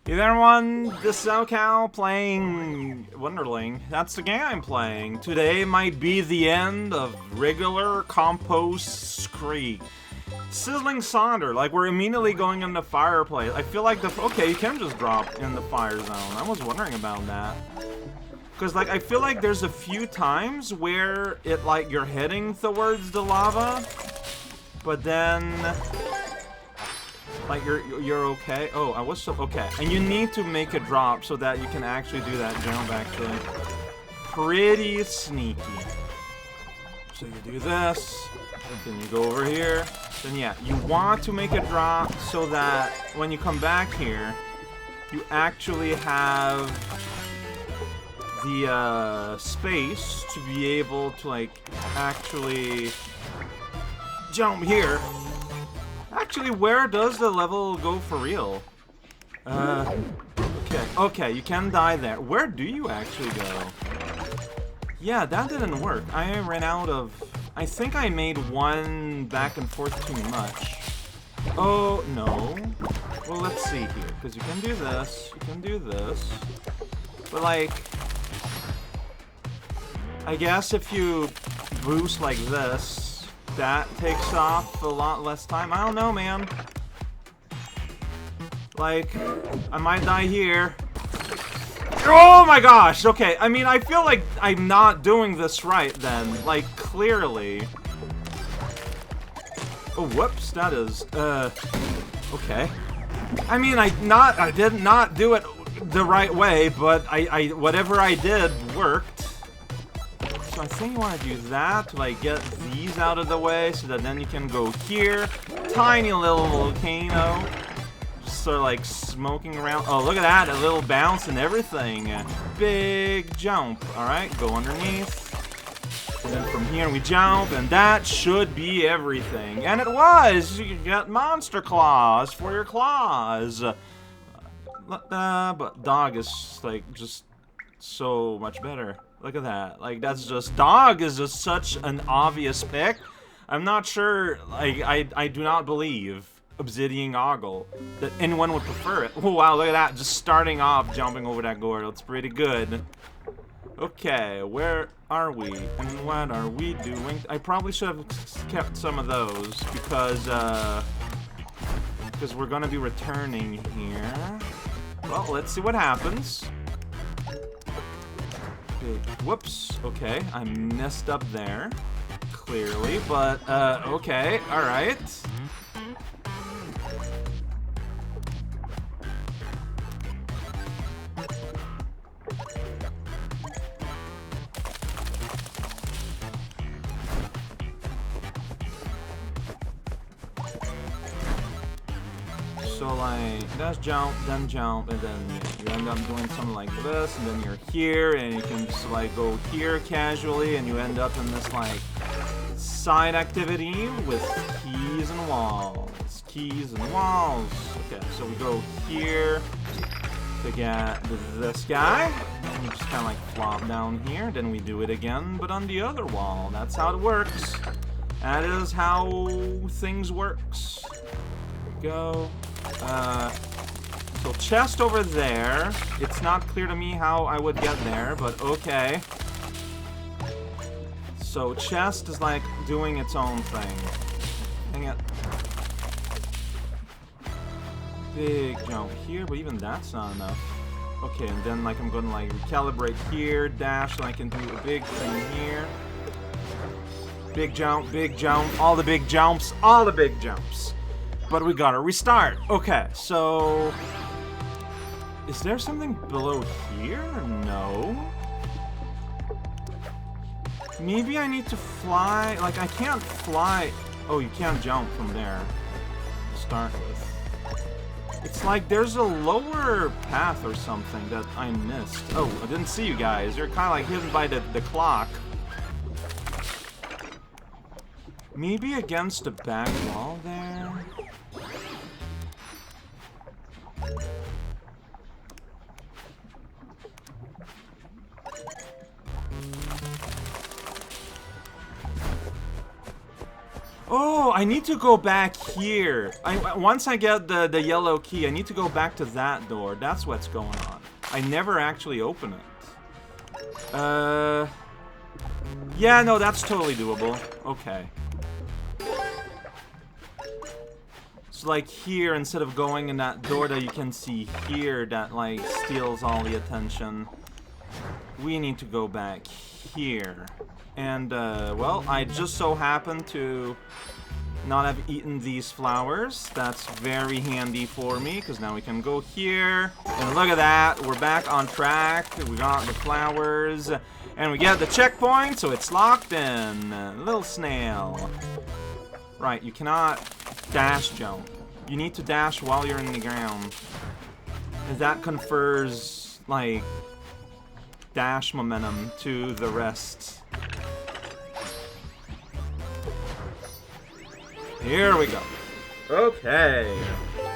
Hey there everyone, this is SoCal playing Wunderling. That's the game I'm playing. Today might be the end of regular Compost Creek. Sizzling Sonder, like we're immediately going into fireplace. I feel like okay, you can just drop in the fire zone. I was wondering about that. Cause like I feel like there's a few times where it like you're heading towards the lava, but then like you're okay. Oh, I was so okay. And you need to make a drop so that you can actually do that jump actually. Pretty sneaky. So you do this, then you go over here. Then yeah, you want to make a drop so that when you come back here, you actually have the space to be able to like actually jump here. Actually, where does the level go for real? Okay, you can die there. Where do you actually go? Yeah, that didn't work. I ran out of... I think I made one back and forth too much. Oh, no. Well, let's see here. Because you can do this. You can do this. But, like... I guess if you boost like this, that takes off a lot less time. I don't know, man. Like, I might die here. Oh my gosh, okay. I mean, I feel like I'm not doing this right then. Like, clearly. Oh, whoops, that is, okay. I mean, I did not do it the right way, but whatever I did worked. So I think you want to do that to like get these out of the way so that then you can go here. Tiny little volcano. Just sort of like smoking around. Oh, look at that. A little bounce and everything. Big jump. Alright, go underneath. And then from here we jump, and that should be everything. And it was! You get monster claws for your claws. But dog is like just so much better. Look at that. Like, that's just... Dog is just such an obvious pick. I'm not sure... Like, I do not believe, Obsidian Ogle, that anyone would prefer it. Oh, wow, look at that. Just starting off, jumping over that gourd. That's pretty good. Okay, where are we? And what are we doing? I probably should have kept some of those, because we're gonna be returning here. Well, let's see what happens. Whoops, okay, I messed up there, clearly, but, okay, alright. So, like, that's jump, and then you end up doing something like this, and then you're here, and you can just, like, go here casually, and you end up in this, like, side activity with keys and walls. Keys and walls. Okay, so we go here to get this guy, and we just kind of, like, flop down here, then we do it again, but on the other wall. That's how it works. That is how things works. There we go. So chest over there. It's not clear to me how I would get there, but okay. So chest is like doing its own thing. Hang it. Big jump here, but even that's not enough. Okay, and then like I'm gonna like recalibrate here, dash, and I can do a big thing here. Big jump, all the big jumps, all the big jumps. But we gotta restart. Okay, so... Is there something below here? No. Maybe I need to fly... Like, I can't fly... Oh, you can't jump from there to start with. It's like there's a lower path or something that I missed. Oh, I didn't see you guys. You're kind of like hidden by the clock. Maybe against the back wall there? Oh, I need to go back here. Once I get the yellow key, I need to go back to that door. That's what's going on. I never actually open it. Yeah, no, that's totally doable. Okay. So, like, here, instead of going in that door that you can see here that, like, steals all the attention, we need to go back here. And, well, I just so happen to not have eaten these flowers. That's very handy for me, because now we can go here. And look at that, we're back on track. We got the flowers. And we get the checkpoint, so it's locked in. Little snail. Right, you cannot dash jump. You need to dash while you're in the ground. And that confers, like, dash momentum to the rest. Here we go. Okay.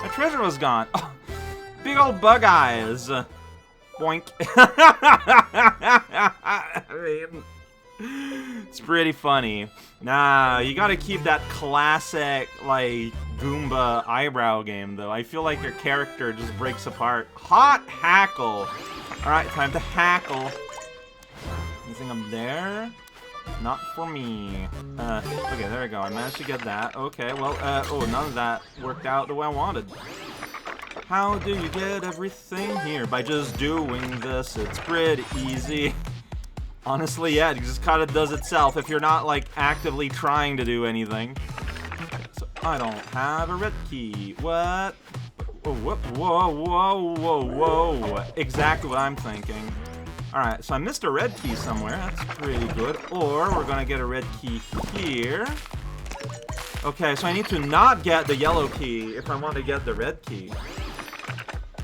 My treasure was gone. Oh, big old bug eyes. Boink. I mean, it's pretty funny. Nah, you gotta keep that classic, like, Goomba eyebrow game, though. I feel like your character just breaks apart. Hot hackle. Alright, time to hackle. Anything up there? Not for me. Okay, there we go. I managed to get that. Okay, well, oh, none of that worked out the way I wanted. How do you get everything here? By just doing this. It's pretty easy. Honestly, yeah, it just kind of does itself if you're not, like, actively trying to do anything. So, I don't have a red key. What? Oh, whoa, whoa, whoa, whoa, whoa. Exactly what I'm thinking. Alright, so I missed a red key somewhere. That's pretty good. Or we're gonna get a red key here. Okay, so I need to not get the yellow key if I want to get the red key.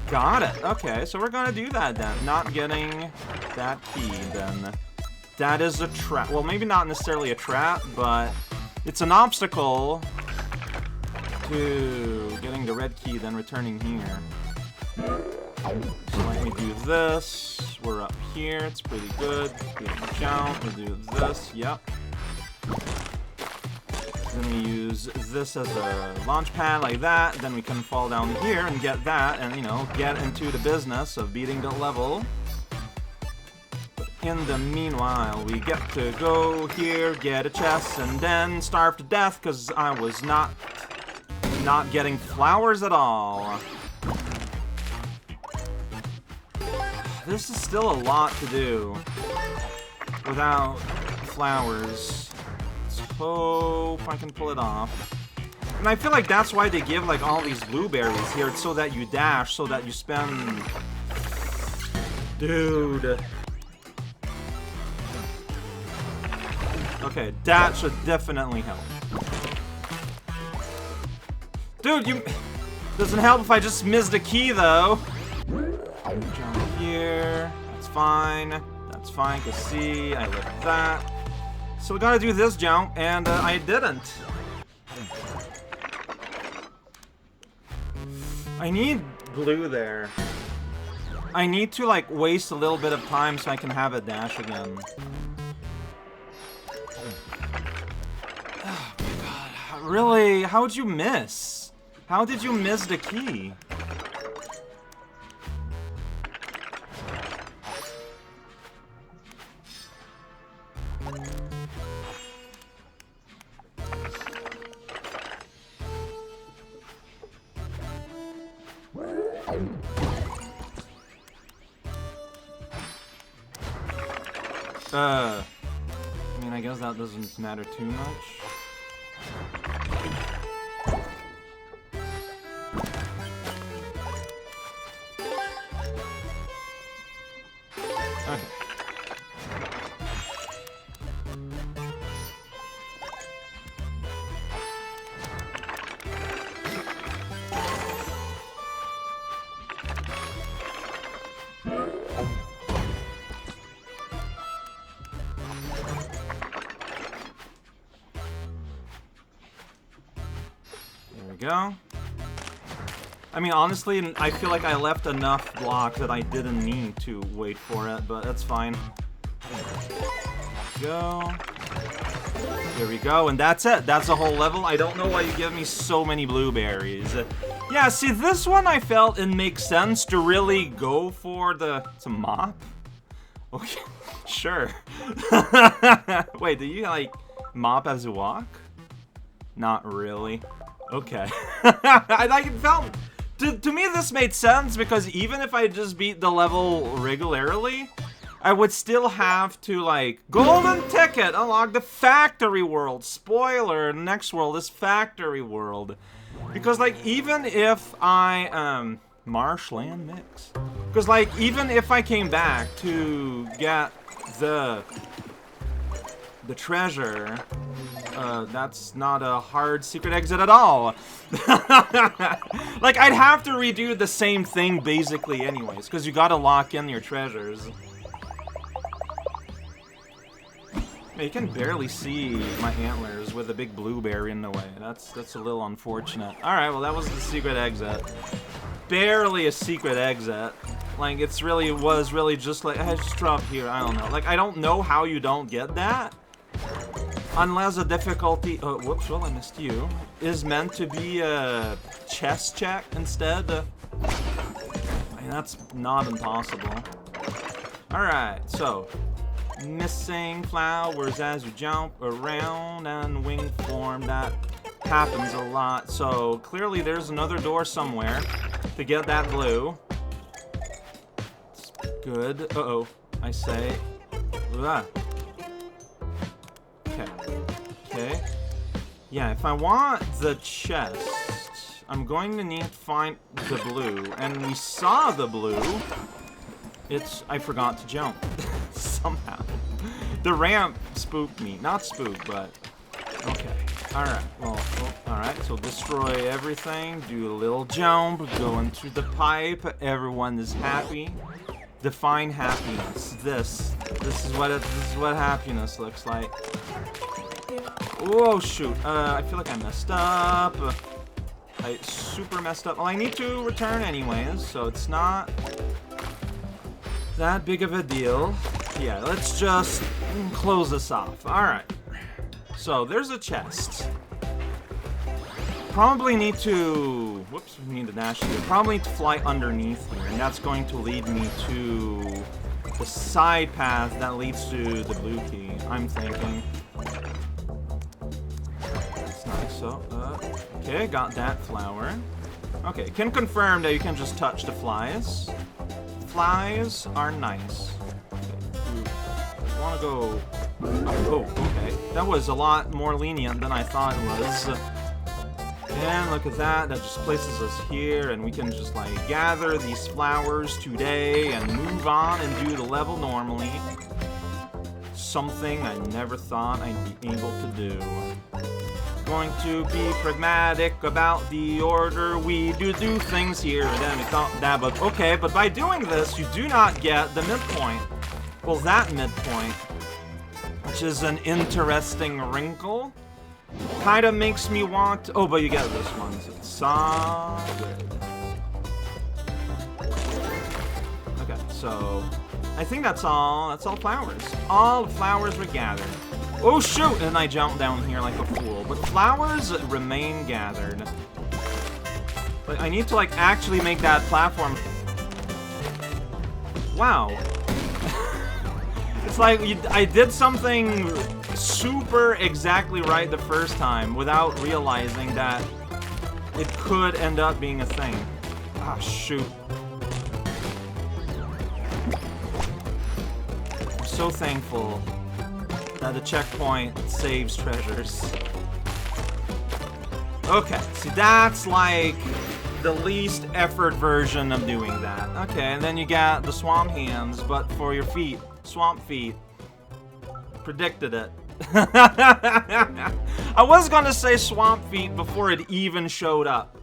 Got it. Okay, so we're gonna do that then. Not getting that key then. That is a trap. Well, maybe not necessarily a trap, but it's an obstacle to getting the red key, then returning here. So let me do this. We're up here. It's pretty good. We jump. We do this. Yep. Then we use this as a launch pad like that. Then we can fall down here and get that and, you know, get into the business of beating the level. But in the meanwhile, we get to go here, get a chest, and then starve to death because I was not getting flowers at all. This is still a lot to do without flowers. Let's hope I can pull it off. And I feel like that's why they give, like, all these blueberries here. It's so that you dash, so that you spend... Dude. Okay, that should definitely help. Dude, you... Doesn't help if I just missed a key, though. Jump here. That's fine. That's fine, cause see, I left that. So we gotta do this jump, and I didn't. I need blue there. I need to, like, waste a little bit of time so I can have a dash again. Oh my god. Really? How'd you miss? How did you miss the key? I mean, I guess that doesn't matter too much. Okay. Go. I mean, honestly, I feel like I left enough blocks that I didn't need to wait for it, but that's fine. Go. Here we go, and that's it. That's the whole level. I don't know why you give me so many blueberries. Yeah, see, this one I felt it makes sense to really go for the... It's a mop? Okay, sure. Wait, do you, like, mop as you walk? Not really. Okay. I like it felt... To me, this made sense, because even if I just beat the level regularly, I would still have to, like, golden ticket, unlock the factory world. Spoiler, next world is factory world. Because, like, even if I, marshland mix. Because, like, even if I came back to get the treasure, that's not a hard secret exit at all. Like, I'd have to redo the same thing, basically, anyways, because you gotta lock in your treasures. You can barely see my antlers with a big blueberry in the way. That's a little unfortunate. Alright, well that was the secret exit. Barely a secret exit. Like, was really just like, I just drop here, I don't know. Like, I don't know how you don't get that. Unless the difficulty, whoops, well I missed you, is meant to be a chest check instead. I mean, that's not impossible. Alright, so... Missing flowers as you jump around and wing form. That happens a lot. So clearly there's another door somewhere to get that blue. It's good. Uh-oh. I say. Ah. Okay. Okay. Yeah, if I want the chest, I'm going to need to find the blue. And we saw the blue. I forgot to jump. Somehow. The ramp spooked me. Not spooked, but... Okay. Alright. Well, alright. So destroy everything. Do a little jump. Go into the pipe. Everyone is happy. Define happiness. This is what happiness looks like. Oh, shoot. I feel like I messed up. I super messed up. Well, I need to return anyways, so it's not... that big of a deal. Yeah, let's just close this off. Alright. So, there's a chest. Probably need to... Whoops, we need to dash here. Probably need to fly underneath here, and that's going to lead me to the side path that leads to the blue key, I'm thinking. That's nice. So, okay, got that flower. Okay, can confirm that you can just touch the flies. Flies are nice. Okay. I want to go... Oh, okay. That was a lot more lenient than I thought it was. And look at that. That just places us here, and we can just, like, gather these flowers today and move on and do the level normally. Something I never thought I'd be able to do. Going to be pragmatic about the order we do things here, and then we thought that, but okay, but by doing this, you do not get the midpoint. Well, that midpoint, which is an interesting wrinkle, kind of makes me want to, oh, but you get this one, it's solid. Okay, so, I think that's all flowers. All the flowers were gathered. Oh shoot! And I jumped down here like a fool. But flowers remain gathered. But I need to, like, actually make that platform. Wow. It's like I did something super exactly right the first time without realizing that it could end up being a thing. Ah, shoot. I'm so thankful that the checkpoint saves treasures. Okay, see, that's like the least effort version of doing that. Okay, and then you got the swamp hands, but for your feet. Swamp feet. Predicted it. I was gonna say swamp feet before it even showed up.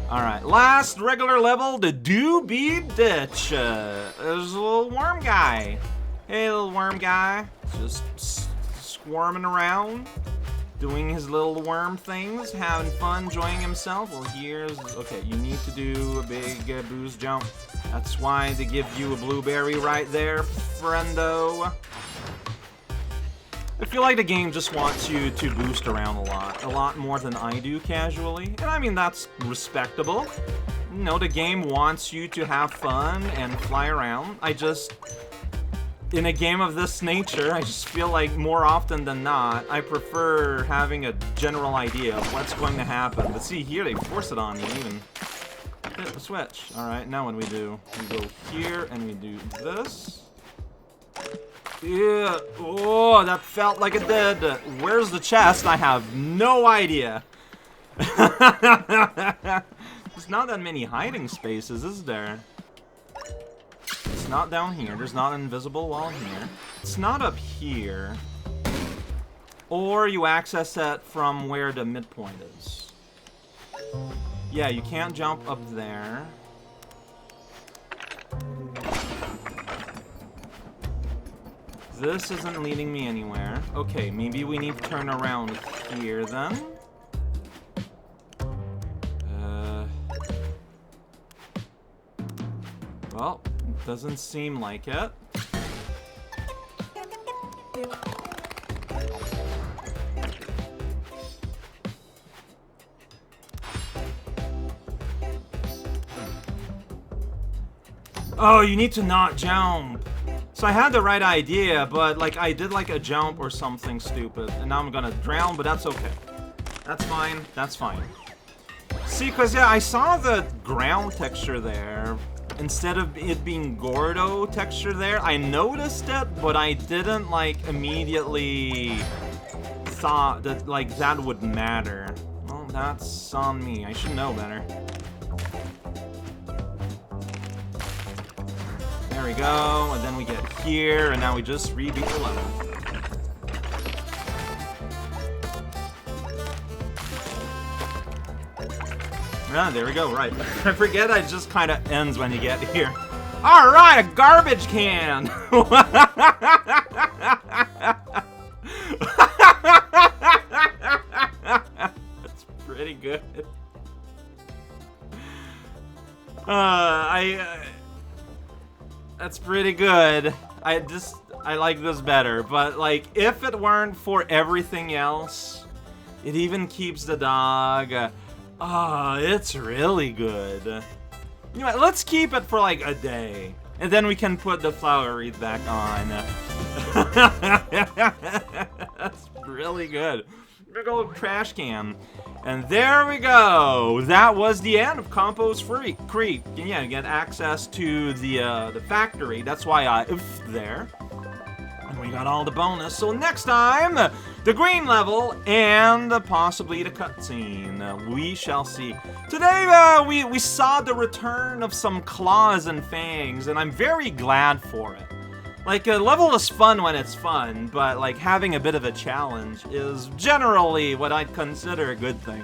Alright, last regular level, the Doobie Ditch. There's a little worm guy. Hey, little worm guy. Just squirming around, doing his little worm things, having fun, enjoying himself. Well, here's... Okay, you need to do a big boost jump. That's why they give you a blueberry right there, friendo. I feel like the game just wants you to boost around a lot more than I do casually. And I mean, that's respectable. You know, the game wants you to have fun and fly around. In a game of this nature, I just feel like more often than not, I prefer having a general idea of what's going to happen. But see, here they force it on you even. Hit the switch. Alright, now what do? We go here and we do this. Yeah. Oh, that felt like it did. Where's the chest? I have no idea. There's not that many hiding spaces, is there? It's not down here. There's not an invisible wall here. It's not up here. Or you access it from where the midpoint is. Yeah, you can't jump up there. This isn't leading me anywhere. Okay, maybe we need to turn around here then. Well, doesn't seem like it. Oh, you need to not jump. So I had the right idea, but like I did like a jump or something stupid, and now I'm gonna drown, but that's okay. That's fine, that's fine. See, cause yeah, I saw the ground texture there. Instead of it being Gordo texture there, I noticed it, but I didn't like immediately thought that like that would matter. Well, that's on me. I should know better. There we go, and then we get here, and now we just rebeat the level. Ah, there we go, right. I forget it just kind of ends when you get here. Alright, a garbage can! That's pretty good. That's pretty good. I like this better, but like, if it weren't for everything else, it even keeps the dog. It's really good. You know what, let's keep it for like a day, and then we can put the flower wreath back on. That's really good. Big old trash can. And there we go. That was the end of Compost Creek. And yeah, you get access to the factory. That's why I there. And we got all the bonus. So next time, the green level and possibly the cutscene. We shall see. Today, we saw the return of some claws and fangs, and I'm very glad for it. Like, a level is fun when it's fun, but like having a bit of a challenge is generally what I'd consider a good thing.